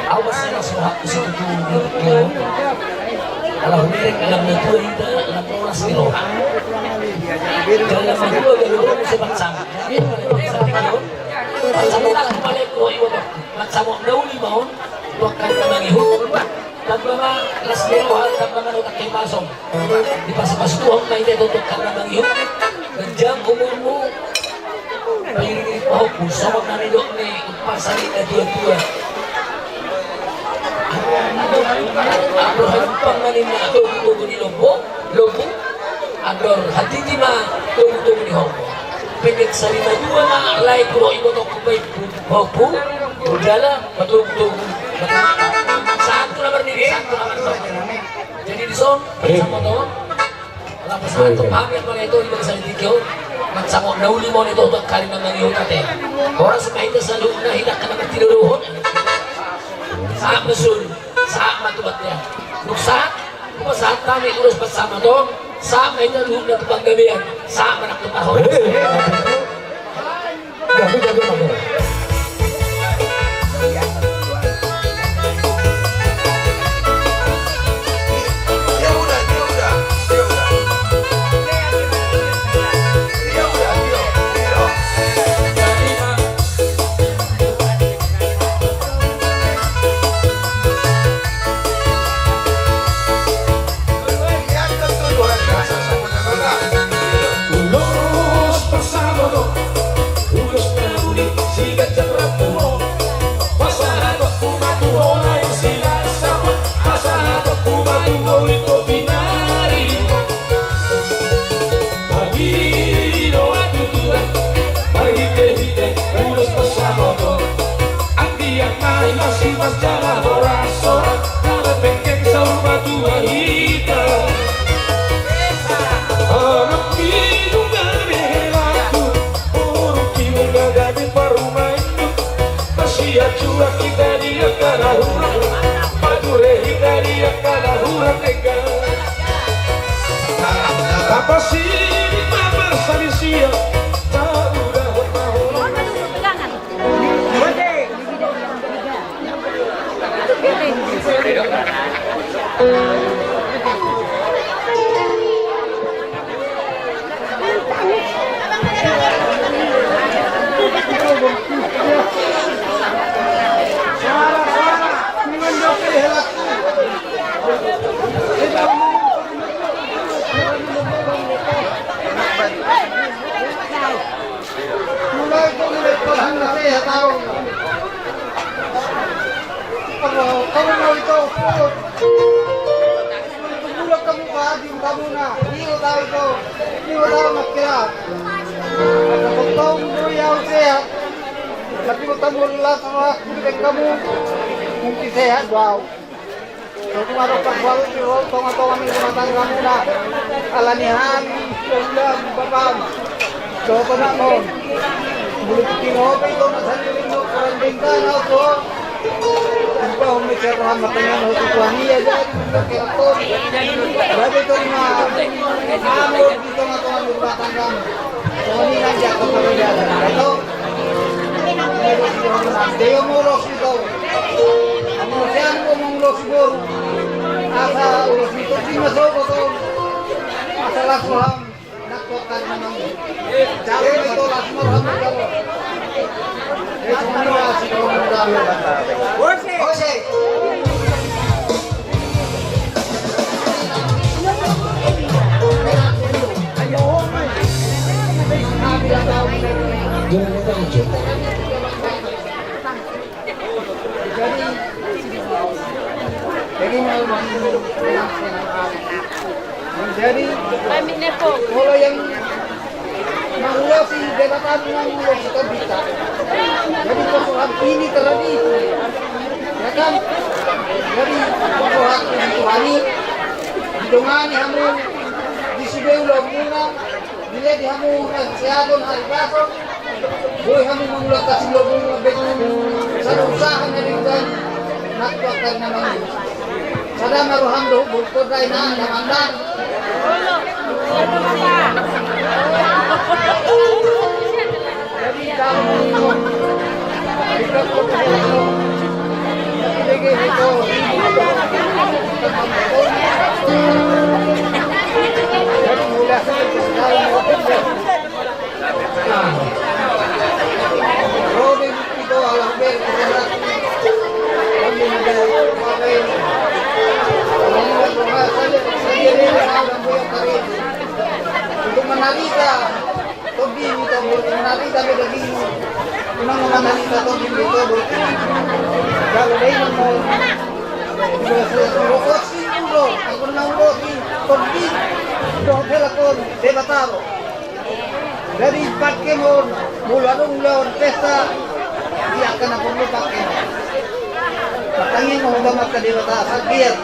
Awas na sa hapos ito kung alam mo rin, alam na ito, alam mo na silo. Kaya naman ito, gano'n mo sa bansang. Sa tingin, bansang mo lang balik ko, iwan mo. Bansang mo, nauli mo, huwag ka na manghihot. Nagmama, alas lero, nagmama nung kakipasong. Di pa sa pastuhang na hindi, tutok ka na manghihot. Nandiyan, umur mo. Pahiringin pa ako, sawag na nilo ni Pasalit na dua-dua. Agor hampang manin na tubo ni Lobo, agor hatiti ma tubo ni Hobo. Pagkat sa lima dua na alay kuro ibo to kubay Hobo, udala matubo. Saan ko naman nini? Saan ko naman to? Jadi di son, bersama to. Lapos na ito, pamit mo na ito, ibang sa litikyo. Magsamo, nauli mo nito ito kali ng nangyihon natin. Orang sumaita sa loob na hinak ka naman tinuruhon. Saat masul, saat matubat niya. Kung saat kami urus bersama dong, saat may naluhod na tubang gabihan, saat manak tupahon. Alanihan, ulam, babam. So, panahon. Mulut kinopay ito na sanilin mo, parang bintana ako. Ang pa, umisirahan matanya na tutuan niya dyan. Nagkiraton. Grabe ito na amor dito nga ito ang lubatan kami. So, manilang dyan kung pagkakala. Ito. Deo muros ito. Ang musyan ko mong losbor. Asa ulos nito, simasok ito. Asa lasuhang. Naktokan naman. Jalo ito, lasuhang magkawa. Ito mga siguro ng dami. Jose! Jadi kalau yang mengulas si jabatan mengulas itu bisa. Jadi persoalan ini terjadi, ya kan? Jadi persoalan ini hidungan hamu di sebelah lomuna, bila di hamu seadon hari besok, boleh hamu mengulas kasih lomuna betul. Satu usaha dari nak buatkan namanya. Sada maruham do bukod ay na namandan. Jadi kamu nanti tapi daging memang memandang kita tuh di itu kalau dia mau rokok sih bro aku nang rokok pergi hotel aku debataro dari pakai mulon pesta dia akan aku pakai makanya mau damat ke debata sakir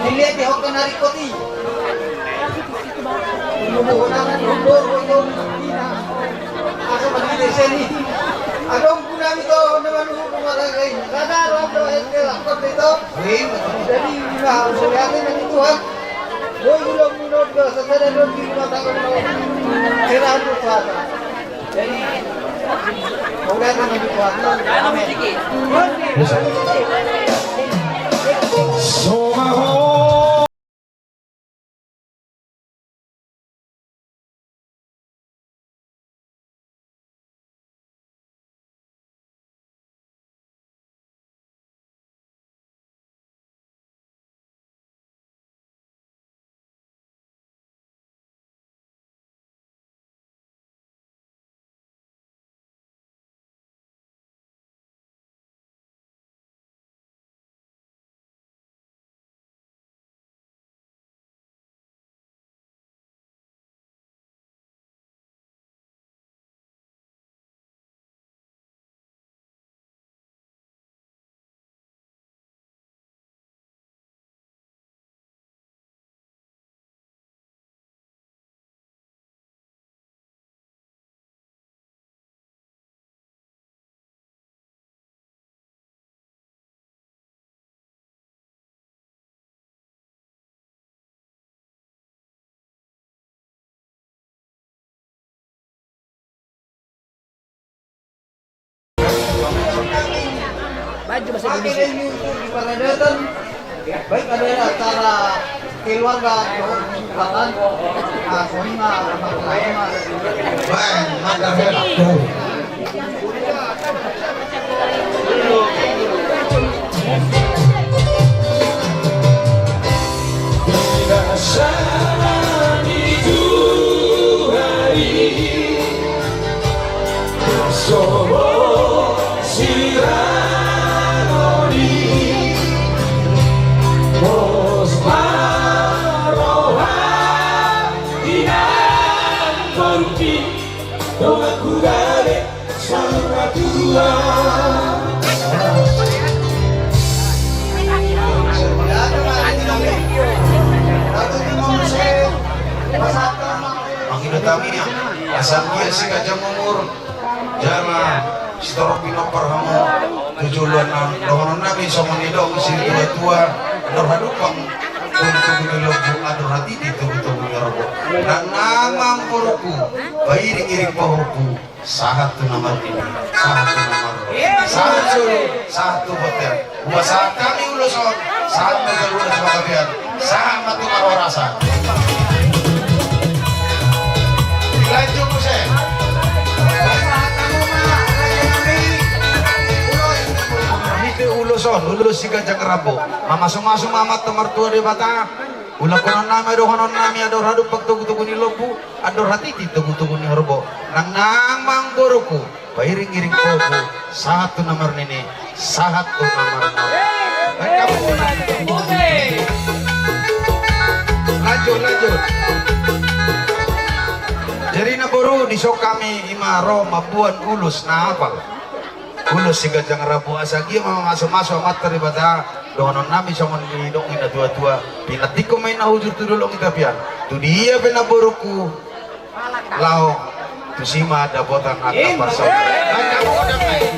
dilihat di hotel narikoti menggunakan umur untuk aku pergi di sini. Adong guna itu teman hukum orang lain. Karena orang itu lakon itu. Jadi harus lihatin dari Tuhan. Boy belum menurut ke sekedar don di rumah tangga menurut. Kira itu Tuhan. Jadi boleh kan di Tuhan. Amin. Maju bahasa Pakai Indonesia. ini untuk di Paradatan. Baik ada acara keluarga bahkan suami Baik, mantap. Manginutaminya asal dia si kajang umur jangan setorok pinopar kamu tujuan dohonon nabi sama nidong si tua dorhadupang untuk dilobu adur hati ditunggu-tunggu nyarobo dan namang poruku bairing-iring poruku satu nomor ini satu hotel buat saat kami uluson saat bergaul sama kalian sama tuh karo rasa lanjut Muse itu uluson ulus si Kajang Rabu masuk amat temar tua di bata ulah konon nami ador hadu pak tugu ni lobu ador hati di tugu ni horbo nang namang boruku bairing-iring koku satu nomor nini satu nomor lanjut jadi naboru di sok kami imaro mabuan ulus na apa ulus si Kajang Rabu asagi masuk amat teribata dohonon nami sama nidong ina tua pinatiko may nahujur tu dulong itapian tu dia benaboruku lao tu sima ada botan atau persona kamu udah main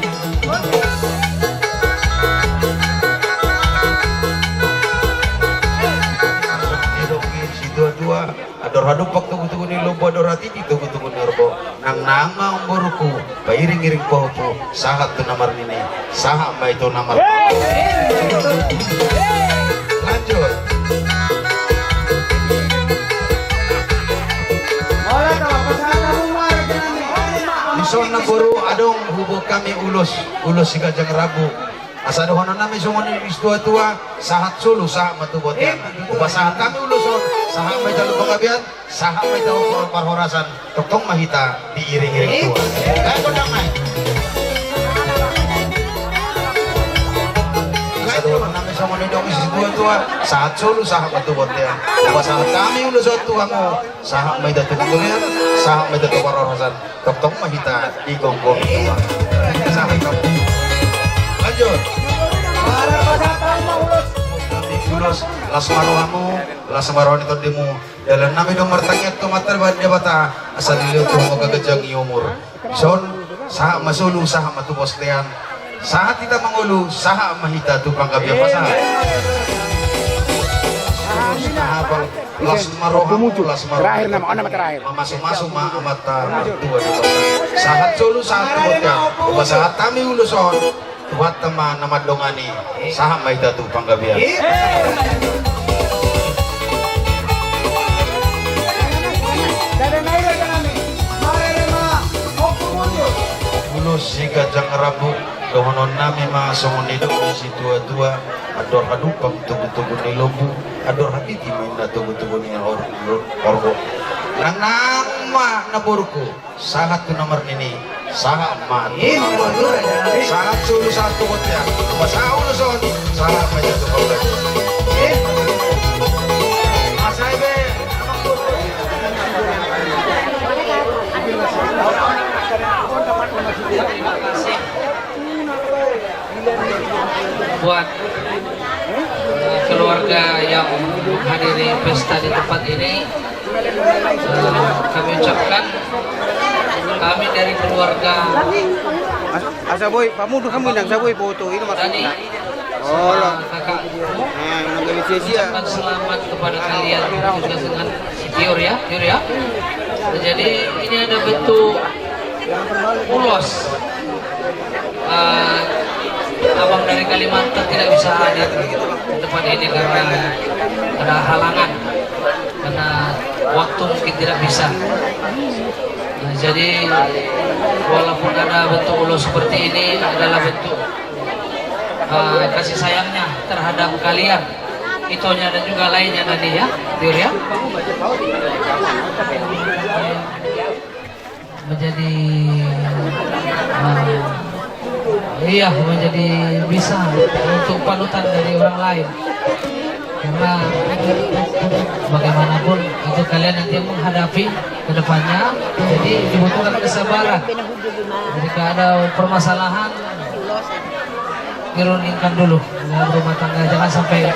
dua ador haduk pak tugu ni lobo ador hati di tugu ni orbo nang nama umurku bairing-iring popo sahat tu namar nini saham ba itu namar lanjut di sana baru adong hubung kami ulus si Kajang Rabu asa dohonon nami sungon is tua sahat sulu saha matubot yan upasahan kami uluson saha may talo panggabian saha may talo parhorasan toktong mahita diiring-iring tua kaya ko damay asa dohonon nami sungon is tua sahat sulu saha matubot yan upasahan kami uluson tua mo saha may talo panggabian saha may talo parhorasan toktong mahita digonggong tua kasama kamu lanjut ulos las maruhamu las maruhan itu demu dalam nami nomor tangnya tu mater dia bata asal dilihat tu mau gagajang umur son saha masulu saha matu postean saha tidak mengulu saha mahita tu panggabian pasah las maruhamu las maruhan terakhir nama terakhir masuk mata dua di bata sahat sulu sahat tu bata sahat kami uluson buat teman nama dongani saham mahita tu panggabian ulus si gajang rabu dohonon nami masongon hidup di situ dua ador adupang tugu-tugu ni lobu ador hakiki mainda tugu-tugu ni orgo nang nama naburku sangat tu nomor ini sangat mati sangat sulu satu botnya masa uluson sangat banyak tu problem masai be buat keluarga yang menghadiri pesta di tempat ini kami ucapkan kami dari keluarga Asa boy, pamudu kamu nang saboy foto ini tadi Oh, kakak ucapkan selamat kepada kalian juga dengan Dior ya. Jadi ini ada bentuk ulos. Abang dari Kalimantan tidak bisa hadir di tempat ini karena ada halangan, karena waktu mungkin tidak bisa. Nah, jadi walaupun ada bentuk ulos seperti ini adalah bentuk kasih sayangnya terhadap kalian, itonya dan juga lainnya tadi ya, Dior ya. Menjadi menjadi bisa untuk panutan dari orang lain, karena bagaimanapun itu kalian nanti yang menghadapi ke depannya, jadi dibutuhkan kesabaran. Jika ada permasalahan dirundingkan dulu dalam rumah tangga, jangan sampai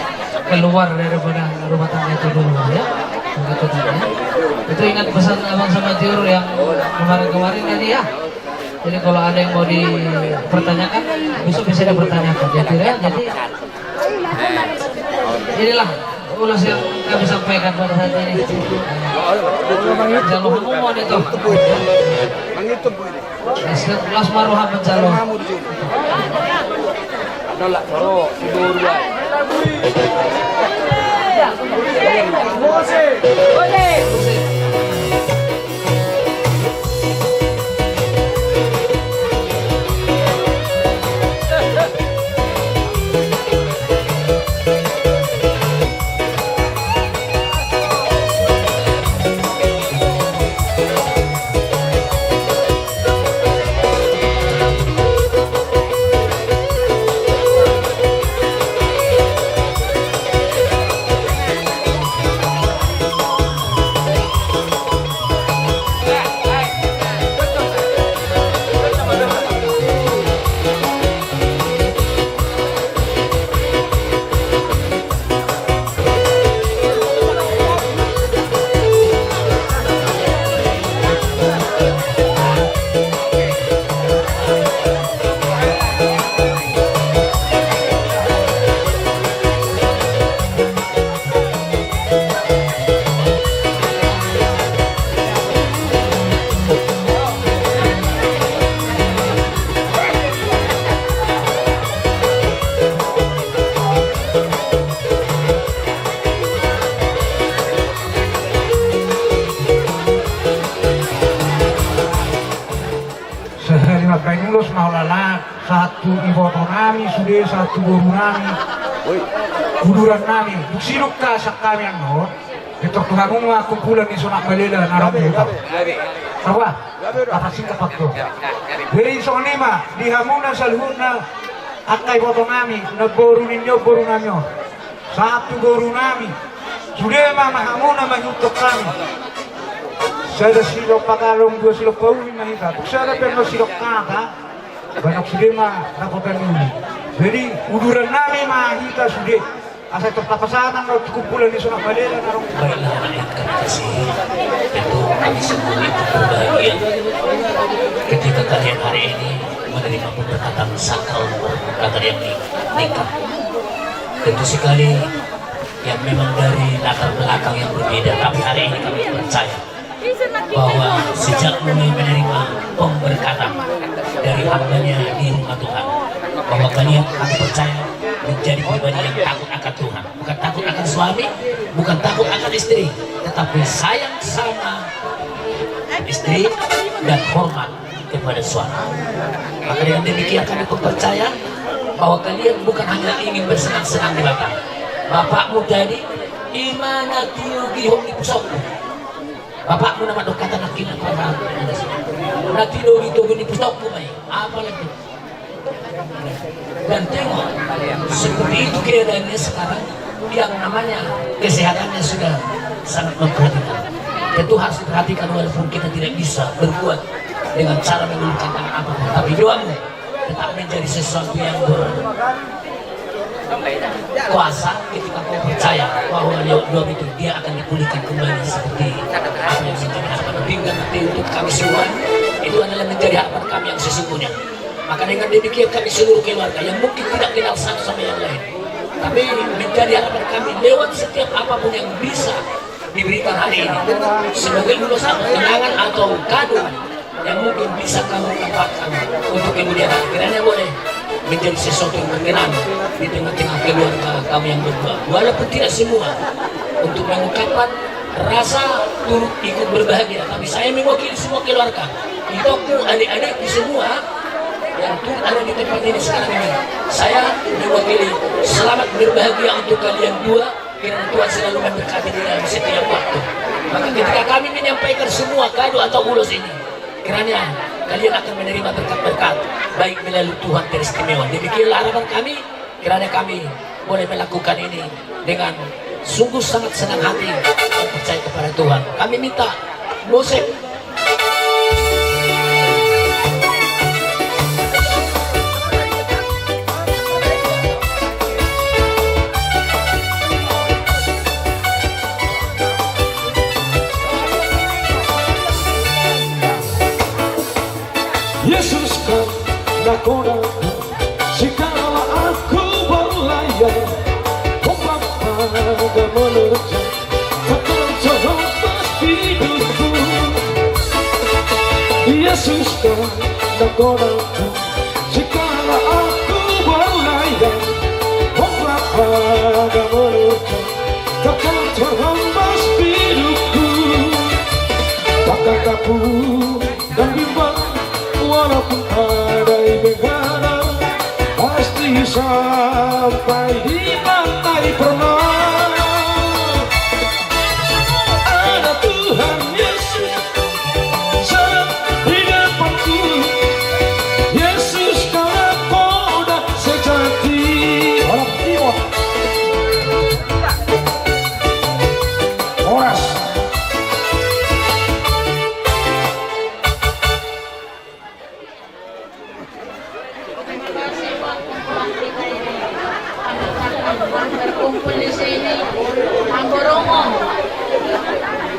keluar daripada rumah tangga itu dulu ya. Begitu tadi ya. Itu ingat pesan abang sama Dior yang kemarin tadi ya. Jadi kalau ada yang mau dipertanyakan, besok bisa dipertanyakan ya Dior ya. Jadi inilah ulas yang kami sampaikan pada saat ini. Jalur umum itu. Las maruha penjalur. Nolak baru tidur dua. Penulus maulana satu iboto nami sudah satu guru nami kuduran nami siruk kasak kami ang no ito tuhangung nga kumpulan ni Sunak Malila naramutan tawa tapasing kapat ko dari isang lima dihamunan sa luhut na akay iboto nami nagboro ninyo boro nami satu guru nami sudah mamahamunan manyutok kami sada silok pakalong dua silok pauli mahita sada perno silok kaka banyak sudah mah nakotan dulu jadi uduran nami mahita sudah asal tertapasanan no kumpulan di Sunak Malila narong Baiklah rakyat kami kasih, tentu kami semua itu berbahagia ketika kalian hari ini menerima pemberkatan sakral latar yang nikah. Tentu sekali yang memang dari latar belakang yang berbeda, tapi hari ini kami percaya bahwa sejak mulai menerima pemberkatan dari hambanya di rumah Tuhan, bahwa kalian kami percaya menjadi pribadi yang takut akan Tuhan, bukan takut akan suami, bukan takut akan istri, tetapi sayang sama istri dan hormat kepada suami. Maka dengan demikian kami percaya bahwa kalian bukan hanya ingin bersenang-senang di Bapak. Bapakmu jadi imana tiugi hong di pusatku. Bapakmu nama dokatan nakin aku apa? Nanti doi itu di pusatku baik. Apa lagi? Dan tengok seperti itu keadaannya sekarang yang namanya kesehatannya sudah sangat memperhatikan. Tentu harus diperhatikan walaupun kita tidak bisa berbuat dengan cara menggunakan tangan apapun, tapi doamu tetap menjadi sesuatu yang berkuasa ketika kau percaya bahwa lewat doa itu dia akan dipulihkan kembali seperti apa yang menjadi harapan. Hingga nanti untuk kami semua itu adalah menjadi harapan kami yang sesungguhnya. Maka dengan demikian kami seluruh keluarga yang mungkin tidak kenal satu sama yang lain, tapi menjadi harapan kami lewat setiap apapun yang bisa diberikan hari ini sebagai ulasan kenangan atau kado yang mungkin bisa kamu dapatkan untuk kemudian hari. Kiranya boleh menjadi sesuatu yang berkenan di tengah-tengah keluarga kamu yang berdua, walaupun tidak semua untuk mengungkapkan rasa turut ikut berbahagia, tapi saya mewakili semua keluarga, hidupku, adik-adik semua yang turut ada di tempat ini sekarang ini. Saya mewakili selamat berbahagia untuk kalian dua, kiranya Tuhan selalu memberkati di dalam setiap waktu. Maka ketika kami menyampaikan semua kado atau ulos ini, kiranya kalian akan menerima berkat-berkat baik melalui Tuhan teristimewa. Demikianlah harapan kami, kiranya kami boleh melakukan ini dengan sungguh sangat senang hati dan percaya kepada Tuhan. Kami minta musik. Yesus kan lakonaku segala aku berlayar, ombak pada menerjang takkan terhempas hidupku. Yesus kan lakonaku segala aku berlayar, ombak pada menerjang takkan terhempas hidupku. Takkan takut dan bimbang walaupun badai begana, pasti sampai di pantai pernah. Ada Tuhan Yesus di depanku, Yesus nakoda sejati. Orang timur Oras berkumpul di sini, ang borongong.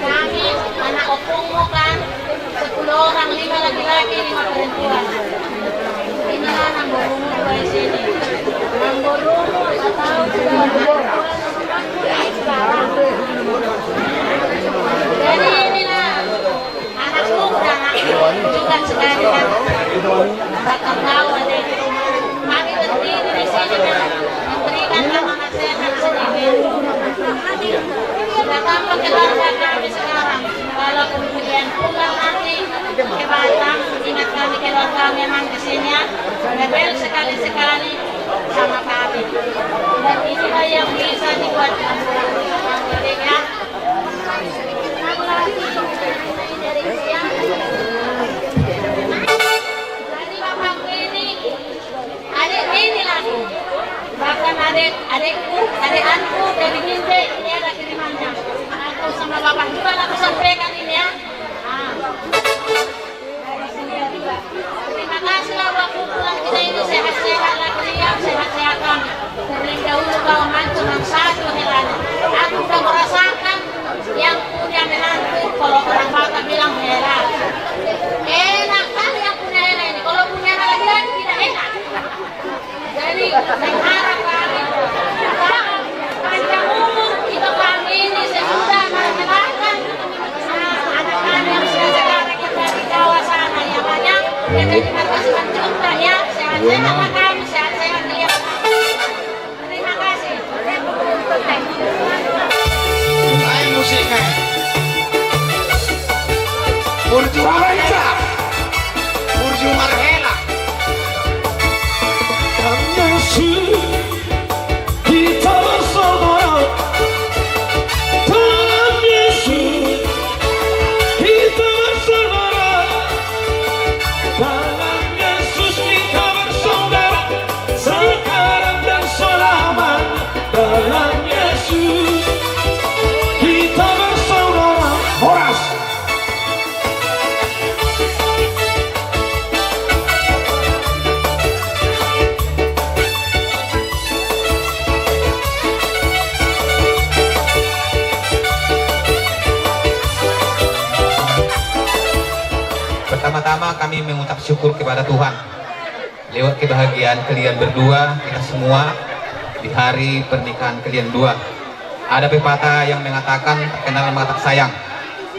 Kami, anak opong mo kan, 10 orang, 5 laki-laki, 5 perempuan. Inilah ang borongong di sini. Ang borongong, atau jadi inilah anakku udah juga sekali kan. Bakal tahu ada di rumah. Kami berdiri di sini kan. Memberikan amanat sehat sedikit. Sudah tampak keluarga kami sekarang. Kalau kemudian pulang nanti ke Batam, ingat kami keluarga memang di sini. rebel sekali-sekali sama kami. Dan inilah yang bisa dibuat ya. Jadi bapak ini, adik ini lagi. Bahkan adikku, adik-anku dari Ginte, ini ada kirimannya. Aku sama bapak juga aku sampaikan ini ya. Dari sini juga. Terima kasih lah waktu pulang kita ini sehat-sehat lah beliau, sehat-sehat kami. Dari dahulu kau mancung satu heran. Aku sudah merasakan yang punya menantu, kalau orang Batak bilang heran. Enak kali yang punya heran ini. Kalau punya laki-laki tidak enak. Jadi mengharap kami panjang umur itu kami ini sesudah mengenalkan anak kami yang sudah sekarang kita di Jawa sana yang banyak yang terima kasih juga ya sehat-sehat lah kami sehat-sehat dia. Terima kasih. Ayo musiknya. Burju Marhela. Burju Marhela. Yesus kita bersaudara dalam Yesus kita bersaudara dalam Yesus kita bersaudara sekarang dan selamanya dalam Yesus kita bersaudara. Horas Pertama-tama kami mengucap syukur kepada Tuhan lewat kebahagiaan kalian berdua, kita semua di hari pernikahan kalian dua. Ada pepatah yang mengatakan terkenal mengatakan sayang.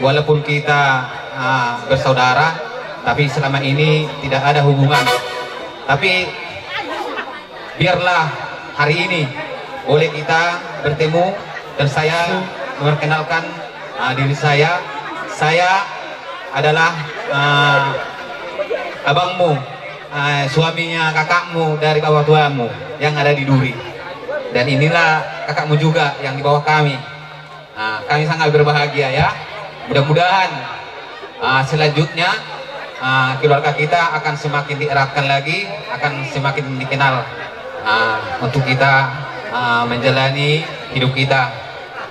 Walaupun kita bersaudara, tapi selama ini tidak ada hubungan. Tapi biarlah hari ini boleh kita bertemu dan saya memperkenalkan diri saya. Saya adalah abangmu, suaminya kakakmu dari bawah tuamu yang ada di Duri. Dan inilah kakakmu juga yang di bawah kami. Kami sangat berbahagia ya. Mudah-mudahan selanjutnya keluarga kita akan semakin dieratkan lagi, akan semakin dikenal untuk kita menjalani hidup kita.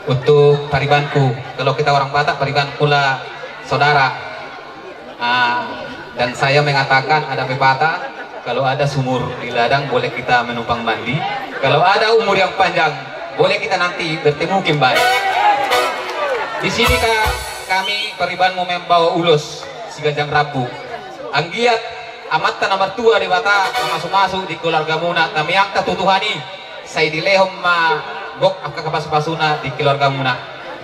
Untuk paribanku, kalau kita orang Batak, paribanku lah saudara. Dan saya mengatakan ada pepatah, kalau ada sumur di ladang boleh kita menumpang mandi, kalau ada umur yang panjang boleh kita nanti bertemu kembali. Di sini kami pariban mau membawa ulus si Gajang Rabu. Anggiat amat nomor tua di Batak masuk-masuk di keluarga muna. Kami yang tutuhani saya dilehom gok kapasuna di keluarga muna.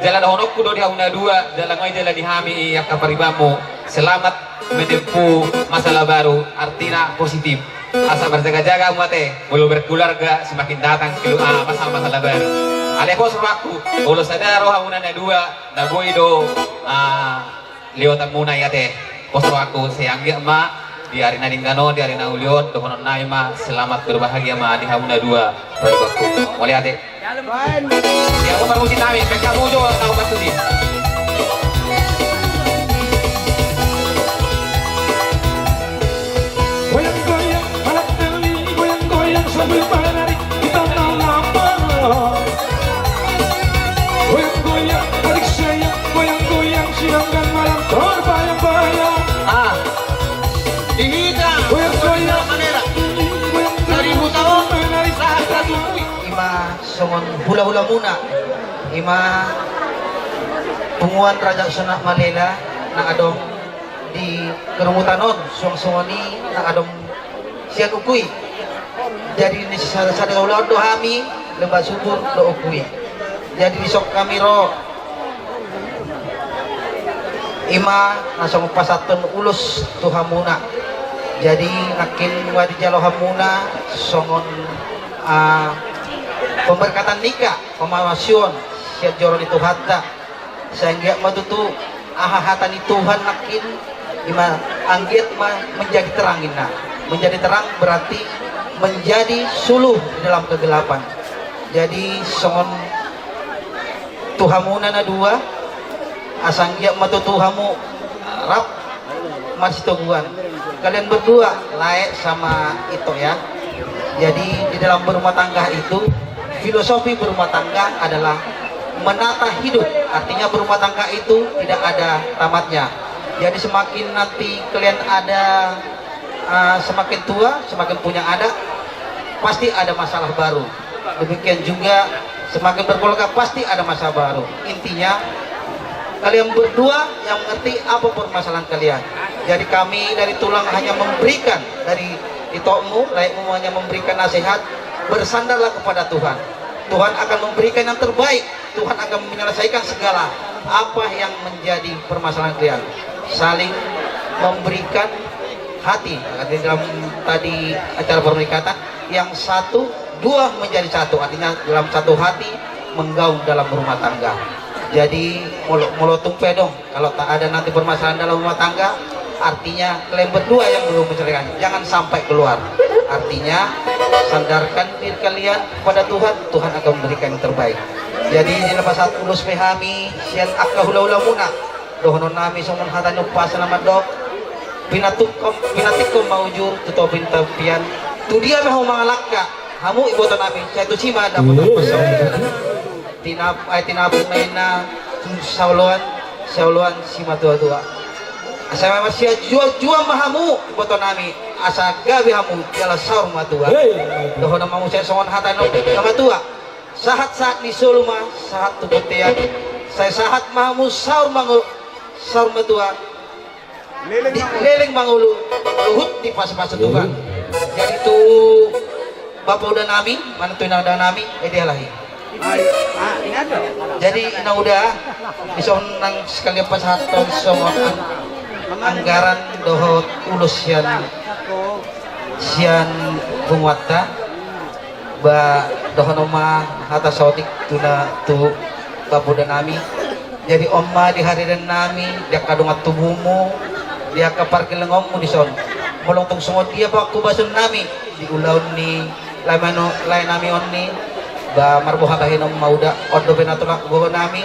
Jalan honok kudo di hauna dua, jalan mai jalan di hami yang kaparibamu. Selamat menempuh masalah baru, artinya positif. Asal berjaga-jaga mate, belum berkeluarga semakin datang ke masalah baru. Aleko semaku, kalau sadar hauna na dua, na boido liwatan muna ya teh. Posro aku sayang dia di arena Dinggano, di arena Uliot, dokonon naima selamat berbahagia di hauna dua. Baribaku, boleh ate. Ya aku permusi nami, kamu juga tahu pasti di. goyang-goyang, alat teli, goyang-goyang sambil menari kita lama. Goyang-goyang, adik sayang, goyang-goyang siang dan malam terbayang-bayang. Dihita. Goyang-goyang, Seribu tahun. menari satu. Ima songon hula-hula muna. Ima tunguan Raja Sunak Malela na adong di kerumutanon song-songoni na adong siang ukui. Jadi ni sada ulah do hami lembah subur do ukui. Jadi sok kami ro ima nasong pasaton ulus tuhamuna. Jadi nakin wadi jalo hamuna songon pemberkatan nikah, pemamasyon siat joron itu hatta sehingga matutu ahahatan Tuhan nakin ima anggiat menjadi terangin nah menjadi terang berarti menjadi suluh di dalam kegelapan. Jadi songon Tuhamu nana dua asanggia matu Tuhamu rap masih tuguan. Kalian berdua layak sama itu ya. Jadi di dalam berumah tangga itu filosofi berumah tangga adalah menata hidup. Artinya berumah tangga itu tidak ada tamatnya. Jadi semakin nanti kalian ada semakin tua, semakin punya anak, pasti ada masalah baru. Demikian juga semakin berkeluarga pasti ada masalah baru. Intinya kalian berdua yang mengerti apa permasalahan kalian. Jadi kami dari tulang hanya memberikan dari itokmu, layakmu hanya memberikan nasihat. Bersandarlah kepada Tuhan. Tuhan akan memberikan yang terbaik. Tuhan akan menyelesaikan segala apa yang menjadi permasalahan kalian. Saling memberikan hati. Di dalam tadi acara pernikahan yang satu dua menjadi satu, artinya dalam satu hati menggaung dalam rumah tangga. Jadi molotung pedong kalau tak ada nanti permasalahan dalam rumah tangga, artinya kalian berdua yang belum menceraikan, jangan sampai keluar. Artinya sandarkan diri kalian kepada Tuhan, Tuhan akan memberikan yang terbaik. Jadi di lepas satu ulus pehami sian akahula muna dohonon nami somun hatanu pasalamat dok pinatikom maujur tuto pintapian tu dia mau mangalaka hamu iboto nami saya tu cima dapat pasal tinapun maina sauluan sima tua saya masih jual mahamu iboto nami asa gabi hamu jala saur matua dohonon mamu saya somun hatanu nama tua sahat-sahat di Soluma, sahat tubutian. Saya sahat mahamu saur matua. Leleng mangulu, luhut di pas-pas Tuhan. Jadi itu bapak udah nami, mana tuh udah nami, dia lahi. Jadi ina udah bisa nang sekali pas haton semua anggaran dohot ulus sian bungwata. Ba dohonoma hata sautik tuna tu babudan nami. Jadi omma di hari dan nami dia kadungat tubuhmu dia kaparkil ngommu di son molong tong sungot dia ba kubasun nami di ulaun ni lain nami onni ba marbuha kahinom mauda odo benatulak go nami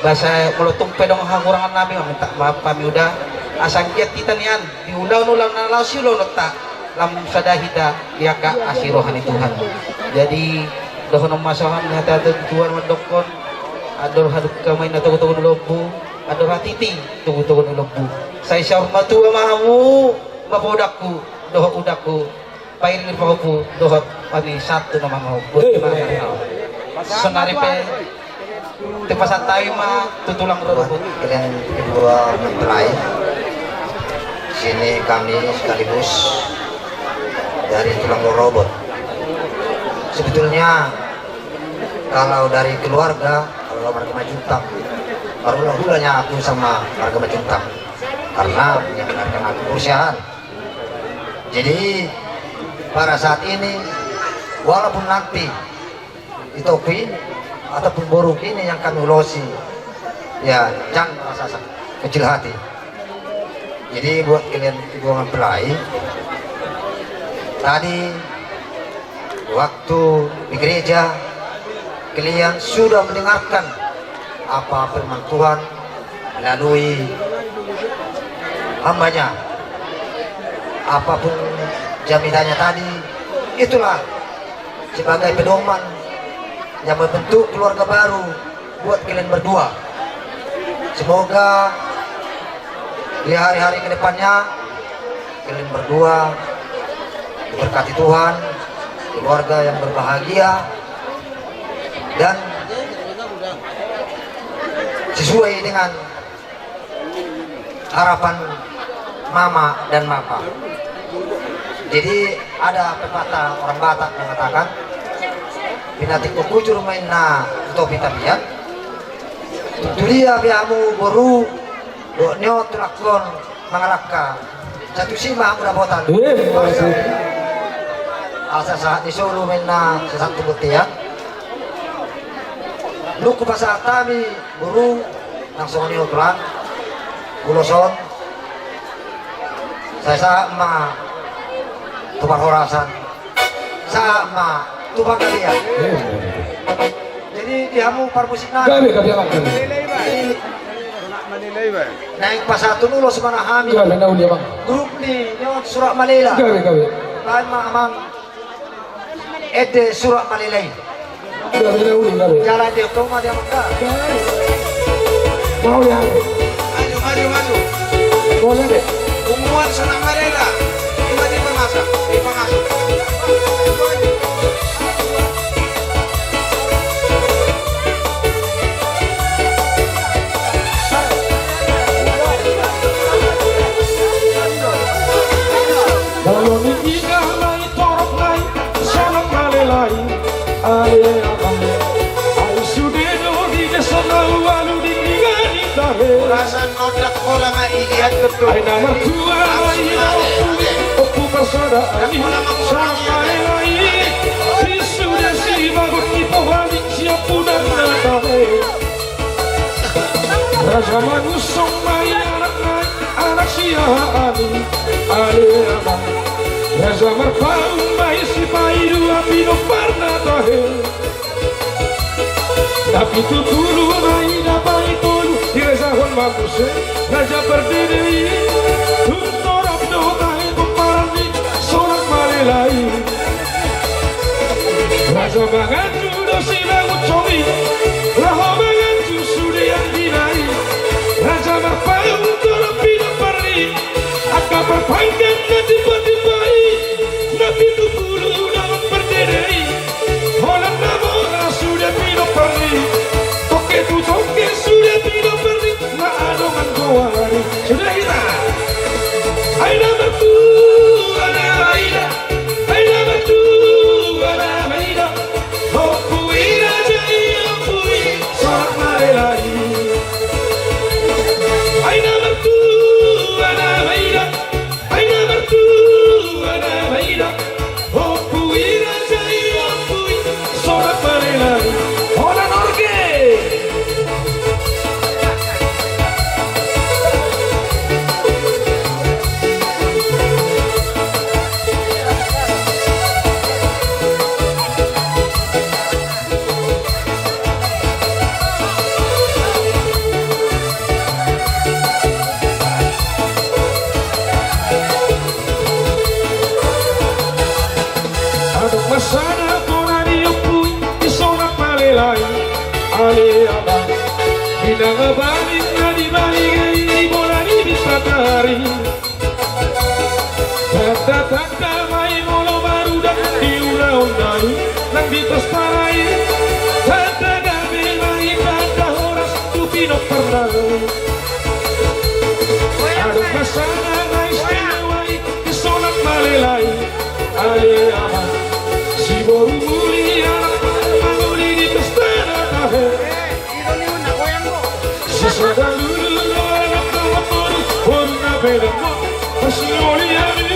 basa molotong pedong hangurangan nami minta maaf kami udah asang kiat kita nian di ulaun na lausiulo nota lam sadahita dia ka asirohan Tuhan. Jadi dohonom masahan hati-hati Tuhan mendokon ador haduk kamay na tugu-tugu nulobu ador hatiti tugu-tugu nulobu saya syaur matu mahamu bapodakku doho udakku pairin pahupu doho pani satu nama mau sonari pe tepasan tayo tutulang robo kalian kedua mempelai sini kami sekaligus dari tulang robot. Sebetulnya kalau dari keluarga, kalau marga Majuntang, barulah hulanya aku sama marga Majuntang karena menyebenarkan aku perusahaan. Jadi pada saat ini walaupun nanti Itopi ataupun Boruk ini yang kami ulosi, ya jangan merasa kecil hati. Jadi buat kalian kedua mempelai tadi waktu di gereja kalian sudah mendengarkan apa firman Tuhan melalui hambanya, apapun jaminannya tadi itulah sebagai pedoman yang membentuk keluarga baru buat kalian berdua. Semoga di hari-hari kedepannya kalian berdua diberkati Tuhan, keluarga yang berbahagia dan sesuai dengan harapan mama dan papa. Jadi ada pepatah orang Batak mengatakan pinatik kukujur main na ito pitapian tulia biamu boru do neo tulakon mangalaka satu sima udah botan asa saat disuruh mena sesatu butian lu ku pasal tami buru langsung ni utulan uloson saya sa ma tukang horasan sama tukang kalian. Jadi dihamu parmusik Gawe abang. naik pas satu nulo semana hamil Gawe naun dia bang. grup ni nyot surat Malela Gawe. lain mah amang ede surat Malelai Gawe naun gawe. jalan dia rumah dia maka Mau ya. Maju. Boleh deh. Umuan senang Malela. Tiba-tiba masak. Masuk. Kalau ni tiga lai torok lai sangat malelai ale abang. Ai sudah di desa lalu di ningani tahe. Rasan nodak bola ma ilihat betul. Ai nama tua lai opu persaudaraan sangat malelai. Si sudah si bagus di pohon siap dan tahe. Raja manusong mai anak siapa ale abang. Raja merpau mai si pairu api no parna tahe. Tapi tu dulu mai dapat tolu di raja hon bagus. Raja berdiri tuntorap do tahe kuparani sorak malelai. Raja manganju do si bangun comi. Raho manganju sudah yang dinai. Raja merpau torap pino parni. Akan berpangkat dan tiba-tibai. Tapi tu dulu dapat berdiri. Holang nama sudah pino parni. Toke sudah pino parni. Nak adongan kawari. Sudah kita. Aina bertu, ana aina. Aina bertu, ana aina. Hopui raja hopui. Sorak malelai. Aina bertu, ana aina. Aina bertu, ana aina. Hopui raja hopui. Sorak malelai. Hola Norge. Aduk masana konani opui isonak malelai ale abang bidang abangin nadi baligai di bolani bisatari tata mai molo barudak di undang-undang nang ditostai tata gabe mai tata horas tupino pernah aduk masana nais tinawai isonak malelai ale abang si baru muli anak manguli di pestana tahe. Si sadar dulu anak baru baru nabedang pasioli ani.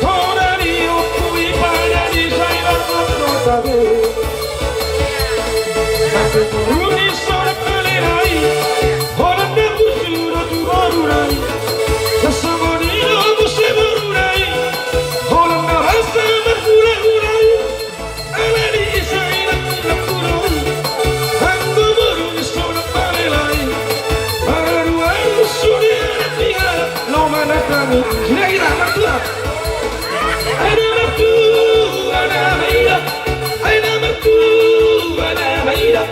Kona di opui pada di saya kota tahe. Nanti turun di sorak malelai. Orang dah busur tu baru nai. Sesama di lobu sebaru nai. Orang dah rasa berhura-hurai. Ala di saya nak kurang. Anggo baru di sorak malelai. Baru aku sudah tinggal. Lo mana kami? Kira-kira mertua. Ada mertua, ada maida. Ada mertua, ada maida.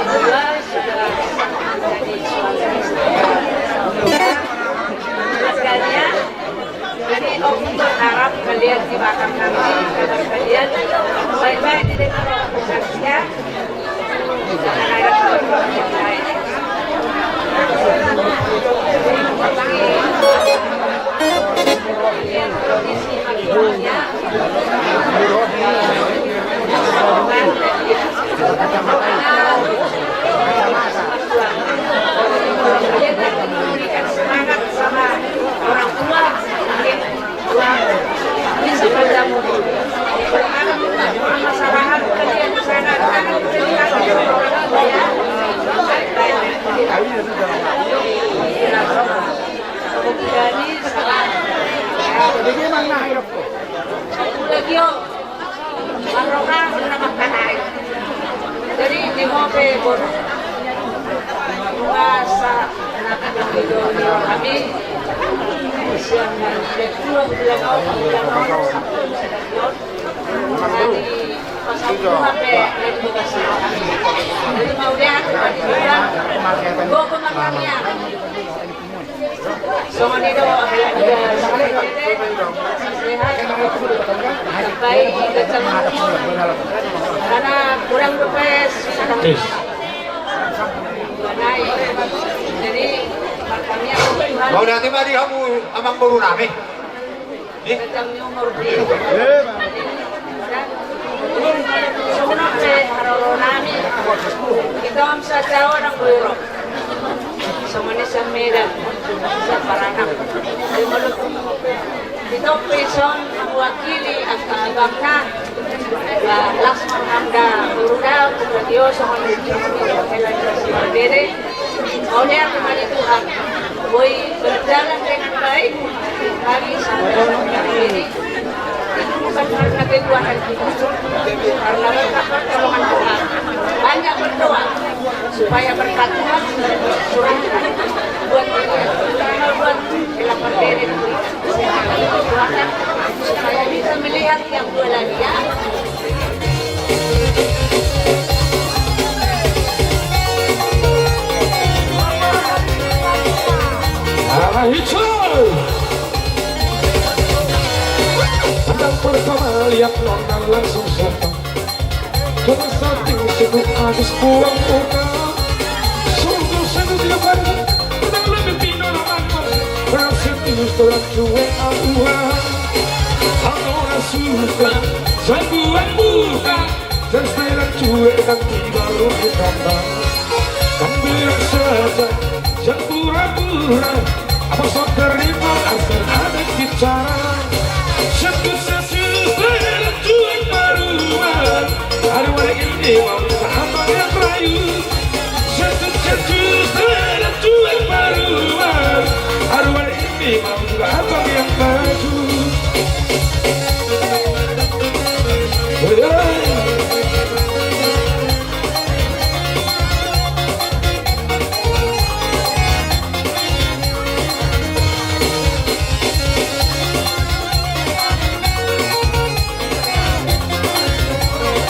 berdua sudah jadi suami istri. Makanya, jadi Om berharap kalian di belakang nanti kabar kalian baik-baik didengar pesannya. Jangan ada keluarga yang lain. Kalian kondisi makinnya kalian dapat memberikan semangat sama orang tua mungkin bisa berjamu permasalahan kalian di sana jangan menjadi orang tua ya jadi lagi Maroka menambahkan air. Jadi di mobil baru masa nak video kami siang dan kedua bulan dari pasal HP dari Bekasi. Jadi mau lihat tadi bilang bawa pemakaiannya. Semua ini doa baik karena kurang bepes jadi makamnya Mau nanti mari kamu amang baru nami. kecangnya umur sebenarnya haroro nami kita bisa jauh orang Euro semuanya sa Medan sa Paranak di Malut dito person mewakili ang kaabang na Lasman Hamda Burudao Kumratiyo sa mga kailan si Mardere oleh ang kemari Tuhan boy berjalan dengan baik lagi sampai ini itu bukan karena kekuatan kita karena berkat pertolongan Tuhan banyak berdoa supaya berkat Tuhan surahkan buat kita buat dalam Mardere kesehatan supaya bisa melihat yang dua lagi ya. Pandang pertama lihat nona langsung sopan karena saking sibuk habis buang muka sungguh-sungguh dia pergi pedang lebih pino lama berhasil tinus dalam cuek aduan Nona suka sambuan buka dan setelah cuek nanti baru ditambah kan bilang saja jangan pura-pura apa sok terima asal ada bicara satu-satu setelah cuek baruan hari ini mau apa yang rayu satu-satu setelah cuek baruan hari ini mau apa yang maju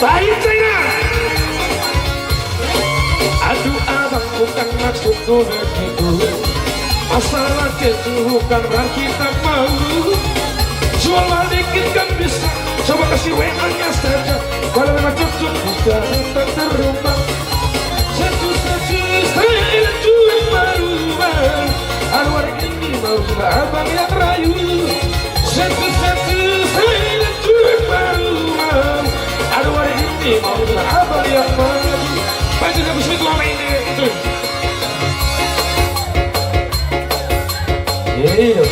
Baik saya. Aduh abang bukan maksudku begitu masalah itu bukan berarti tak mau jual dikit kan bisa coba kasih WA-nya saja kalau memang cocok bisa tak terumah satu-satu saya cuek baruan hari ini mau sudah abang yang rayu satu-satu saya cuek baruan hari ini mau sudah abang yang maju baju habis itu lama ini itu iya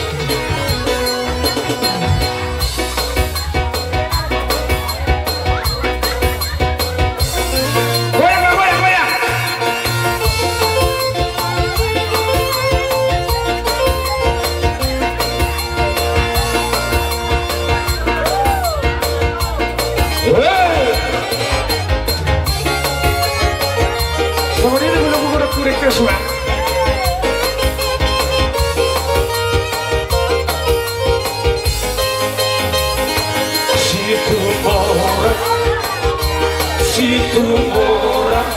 kemudian belum kurik kesuat situ orang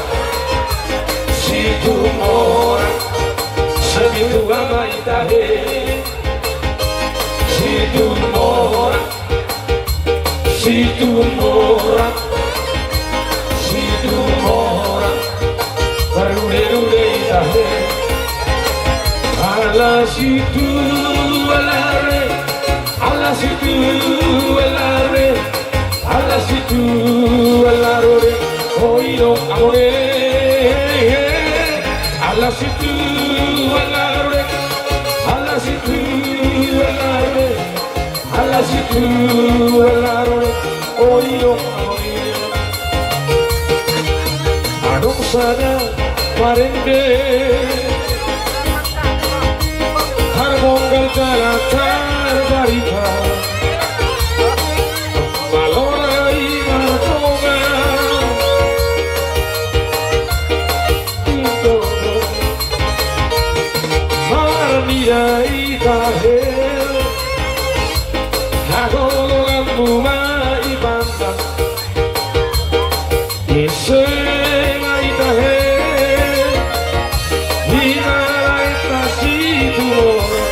Alas itu alarme, alas itu alarme, alas itu alarme, oído oído. Adong sana parende, harbonggal jalan terbarika, malorai martonga. Marniai tahel, hagologan bumai bantang, isai tahel, hinalai tasitu moran,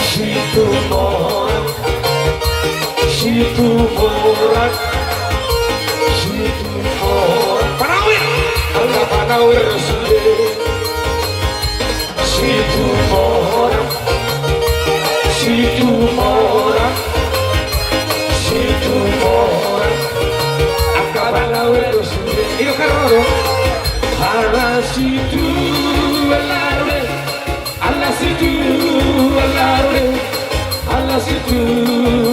situ moran, situ moran, panawir, angga panawir sudah. Situ moran, situ moran, situ moran. Acaban los y lo carro. Ala situ alarme, ala situ alarme, ala situ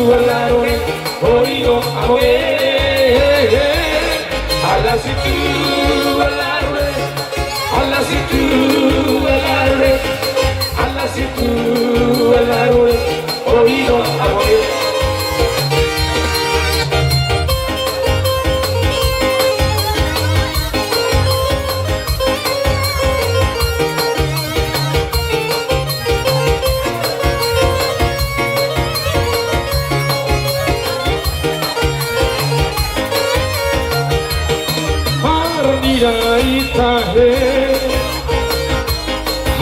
alarme. Oído amore, ala situ alarme. Allah situ alarme, Allah situ alarme, oído amore. Marnira itahe.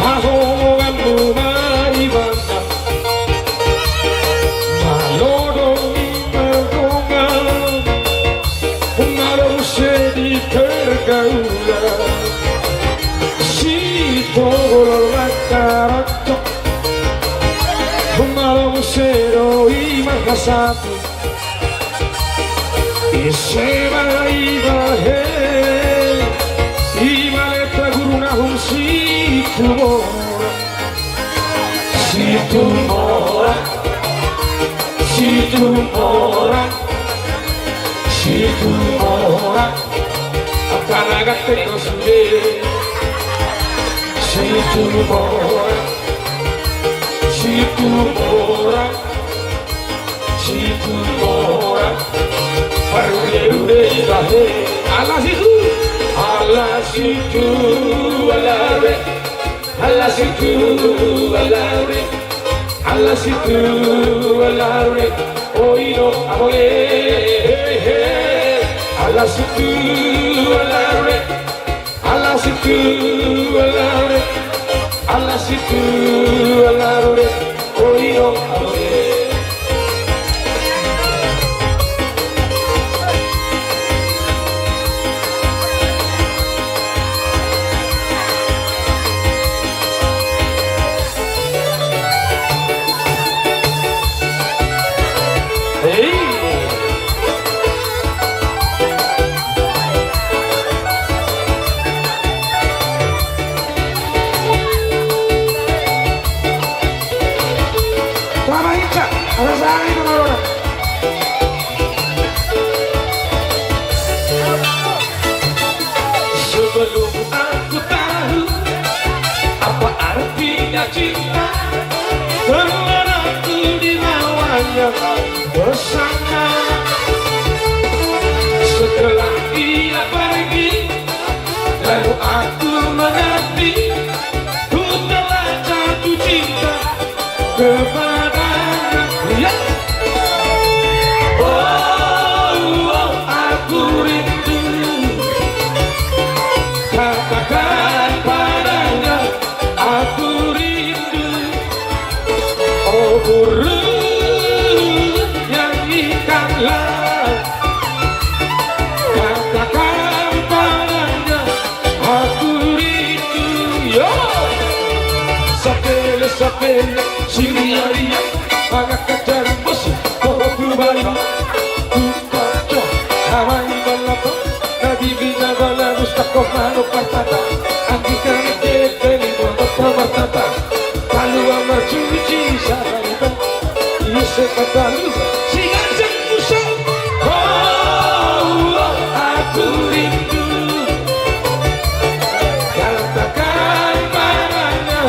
Ahogan bumai bantang, malodong imagongan, malong sedih pergaulan, si togol makaraktok, malong sero imakasatu, iseba ibahe, imaleta gurunahum situ moran, situ moran, situ moran, situ moran. Akan agak terus deh, situ moran, situ moran, situ moran. Baru dia ibahe, alas itu. Allah situ alarme, Allah situ alarme, Allah situ alarme, oído amore. Allah situ alarme, Allah situ alarme, Allah situ alarme, oído amore. Sebelum aku tahu apa artinya cinta, telah aku dimawanya bersama. Setelah ia pergi, lalu aku mengerti, ku telah jatuh cinta kepadanya. Yeah. Oh, aku rindu, katakan padanya, aku rindu. Oh burung yang ikanlah, katakan padanya, aku rindu. Yo, sapele sini aria, agak kejar bos, kau kembali, tu kacau, hamai balap, nadi bina balap, mustakok mano patata. sepatah luka si ngajak musuh. Oh, aku rindu. Katakan padanya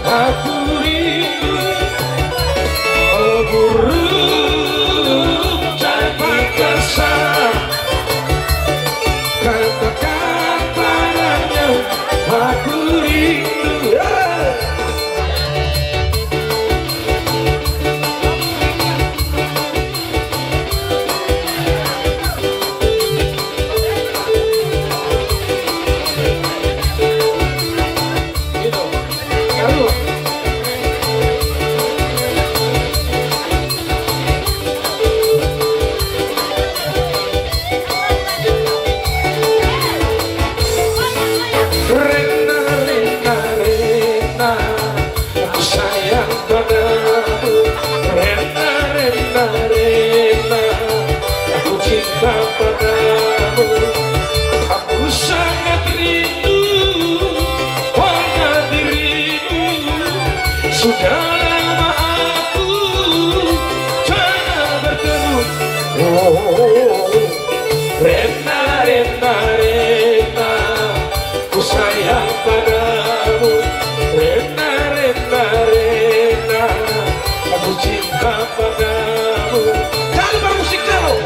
aku rindu. Oh burung cantik kasar, katakan padanya aku rindu. Rena, Rena, Rena, aku sayang padamu. Rena, Rena, Rena, aku cinta padamu. Aku sangat rindu pada dirimu. Sudah lama aku tak bertemu. Oh, Rena, Rena, Rena, aku sayang padamu. Rena, Rena, Rena, aku cinta padamu. Jangan bermusik dulu.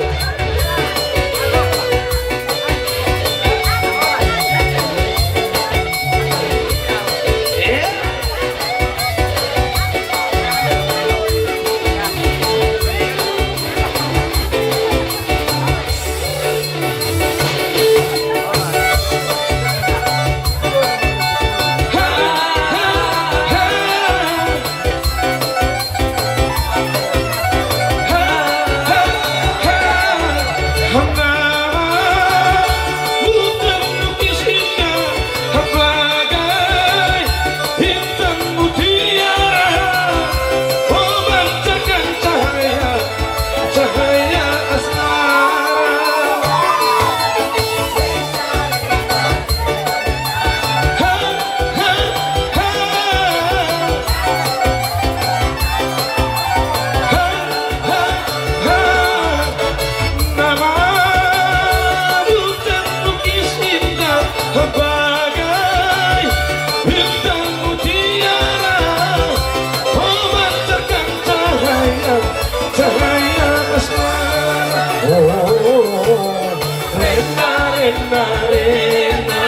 Rena, Rena,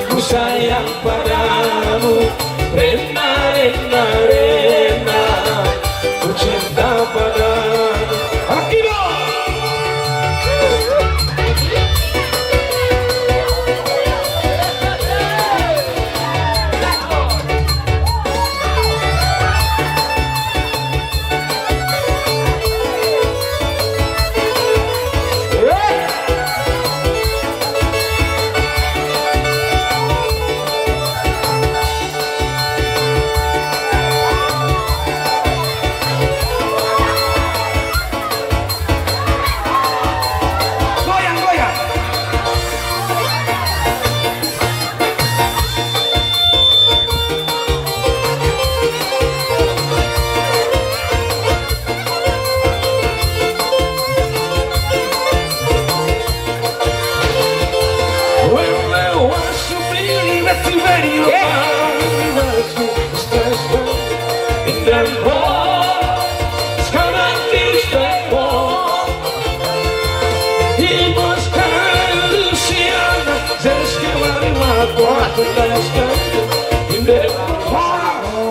ku sayang padamu. Rena, Rena, Rena, ku cinta padamu. Akibat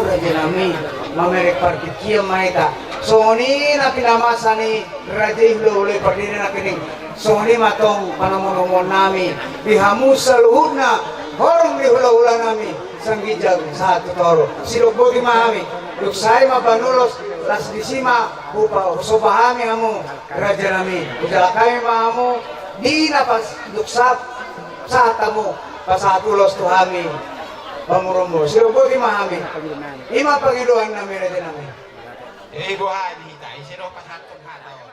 Raja nami mamerek partikia maita soni na pinamasa ni Raja Ihlo ule pardiri na kining soni matong panamonomon nami bihamu saluhud na horong di hula-hula nami sanggijag sa tutoro silukbuti mahami luksay mabanulos las disima upa usopahami hamu Raja nami ujalakay mahamu di napas luksap sa tamu pasatulos tuhami pamurumbo silukbuti mahami ima Panginoon namin Raja nami Ibu hadi, tak isiro pasatong hataw.